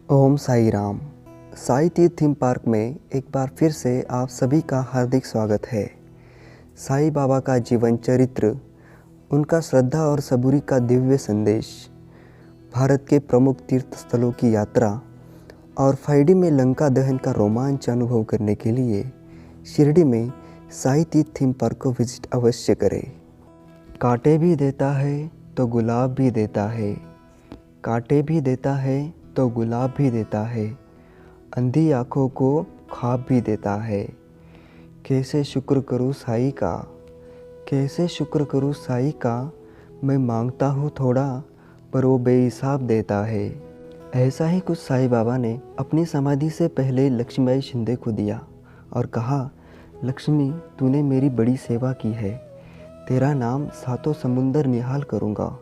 ओम साई राम। साई तीर्थ theme park में एक बार फिर से आप सभी का हार्दिक स्वागत है। साई बाबा का जीवन चरित्र, उनका श्रद्धा और सबूरी का दिव्य संदेश, भारत के प्रमुख तीर्थ स्थलों की यात्रा और फाइडी में लंका दहन का रोमांच अनुभव करने के लिए शिरडी में साई तीर्थ थीम पार्क को विजिट अवश्य करें। कांटे भी देता है तो गुलाब भी देता है, कांटे भी देता है तो गुलाब भी देता है, अंधी आँखों को ख्वाब भी देता है। कैसे शुक्र करूँ साई का, कैसे शुक्र करूँ साई का, मैं मांगता हूँ थोड़ा पर वो बेहिसाब देता है। ऐसा ही कुछ साई बाबा ने अपनी समाधि से पहले लक्ष्मीबाई शिंदे को दिया और कहा, लक्ष्मी तूने मेरी बड़ी सेवा की है, तेरा नाम सातों समुंदर निहाल करूँगा।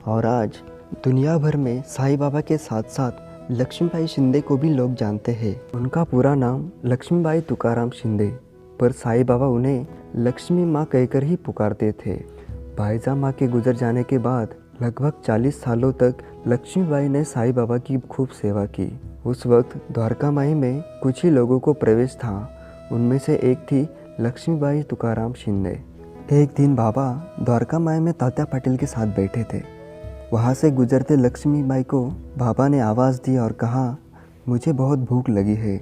और आज दुनिया भर में साई बाबा के साथ साथ लक्ष्मीबाई शिंदे को भी लोग जानते हैं। उनका पूरा नाम लक्ष्मीबाई तुकाराम शिंदे, पर साई बाबा उन्हें लक्ष्मी माँ कहकर ही पुकारते थे। भाईजा माँ के गुजर जाने के बाद लगभग 40 सालों तक लक्ष्मीबाई ने साई बाबा की खूब सेवा की। उस वक्त द्वारका माई में कुछ ही लोगों को प्रवेश था, उनमें से एक थी लक्ष्मीबाई तुकाराम शिंदे। एक दिन बाबा द्वारका माई में तात्या पाटिल के साथ बैठे थे। वहाँ से गुजरते लक्ष्मीबाई को बाबा ने आवाज़ दी और कहा, मुझे बहुत भूख लगी है।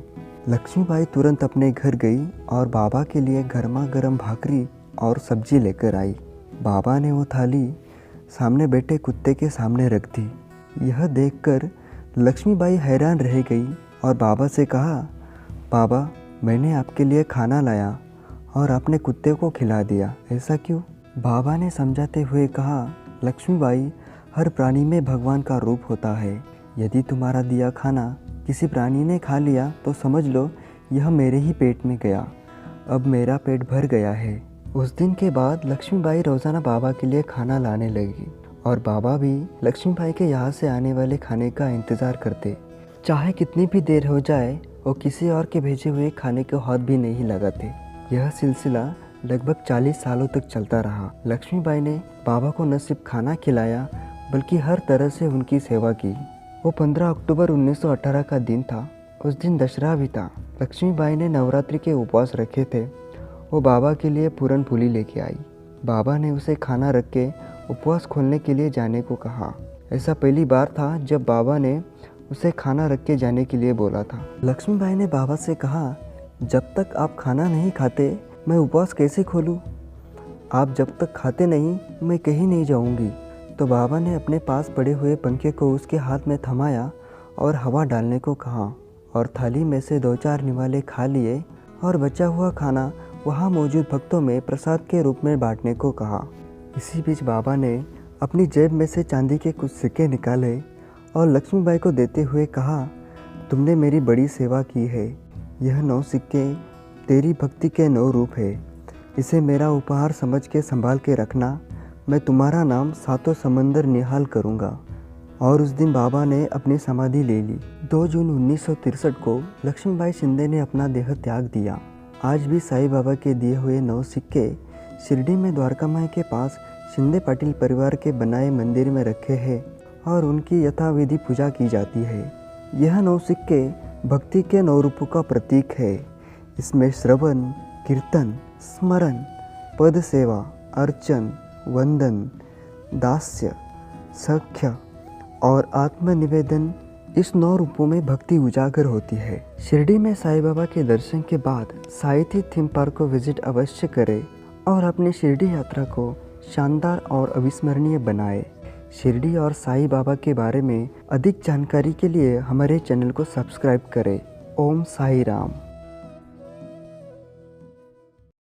लक्ष्मीबाई तुरंत अपने घर गई और बाबा के लिए गर्मा गर्म भाकरी और सब्जी लेकर आई। बाबा ने वो थाली सामने बैठे कुत्ते के सामने रख दी। यह देखकर लक्ष्मीबाई हैरान रह गई और बाबा से कहा, बाबा मैंने आपके लिए खाना लाया और आपने कुत्ते को खिला दिया, ऐसा क्यों? बाबा ने समझाते हुए कहा, लक्ष्मीबाई हर प्राणी में भगवान का रूप होता है। यदि तुम्हारा दिया खाना किसी प्राणी ने खा लिया तो समझ लो यह मेरे ही पेट में गया, अब मेरा पेट भर गया है। उस दिन के बाद लक्ष्मीबाई रोज़ाना बाबा के लिए खाना लाने लगी और बाबा भी लक्ष्मीबाई के यहाँ से आने वाले खाने का इंतज़ार करते। चाहे कितनी भी देर हो जाए वो किसी और के भेजे हुए खाने को हाथ भी नहीं लगाते। यह सिलसिला लगभग 40 सालों तक चलता रहा। लक्ष्मीबाई ने बाबा को न सिर्फ खाना खिलाया बल्कि हर तरह से उनकी सेवा की। वो 15 अक्टूबर 1918 का दिन था। उस दिन दशहरा भी था। लक्ष्मीबाई ने नवरात्रि के उपवास रखे थे। वो बाबा के लिए पूरन पूली लेके आई। बाबा ने उसे खाना रख के उपवास खोलने के लिए जाने को कहा। ऐसा पहली बार था जब बाबा ने उसे खाना रख के जाने के लिए बोला था। लक्ष्मीबाई ने बाबा से कहा, जब तक आप खाना नहीं खाते मैं उपवास कैसे खोलूं? आप जब तक खाते नहीं मैं कहीं नहीं जाऊंगी। तो बाबा ने अपने पास पड़े हुए पंखे को उसके हाथ में थमाया और हवा डालने को कहा और थाली में से 2-4 निवाले खा लिए और बचा हुआ खाना वहाँ मौजूद भक्तों में प्रसाद के रूप में बांटने को कहा। इसी बीच बाबा ने अपनी जेब में से चांदी के कुछ सिक्के निकाले और लक्ष्मीबाई को देते हुए कहा, तुमने मेरी बड़ी सेवा की है, यह 9 सिक्के तेरी भक्ति के 9 रूप है, इसे मेरा उपहार समझ के संभाल के रखना, मैं तुम्हारा नाम सातों समंदर निहाल करूँगा। और उस दिन बाबा ने अपनी समाधि ले ली। 2 जून 1963 को लक्ष्मीबाई शिंदे ने अपना देह त्याग दिया। आज भी साई बाबा के दिए हुए 9 सिक्के शिरडी में द्वारका माई के पास शिंदे पाटिल परिवार के बनाए मंदिर में रखे हैं और उनकी यथाविधि पूजा की जाती है। यह 9 सिक्के भक्ति के 9 रूपों का प्रतीक है। इसमें श्रवण, कीर्तन, स्मरण, पद सेवा, अर्चन, वंदन, दास्य, सख्य और आत्मनिवेदन, इस 9 रूपों में भक्ति उजागर होती है। शिरडी में साई बाबा के दर्शन के बाद साई तीर्थ थीम पार्क को विजिट अवश्य करें और अपनी शिरडी यात्रा को शानदार और अविस्मरणीय बनाएं। शिरडी और साई बाबा के बारे में अधिक जानकारी के लिए हमारे चैनल को सब्सक्राइब करें। ओम साई राम।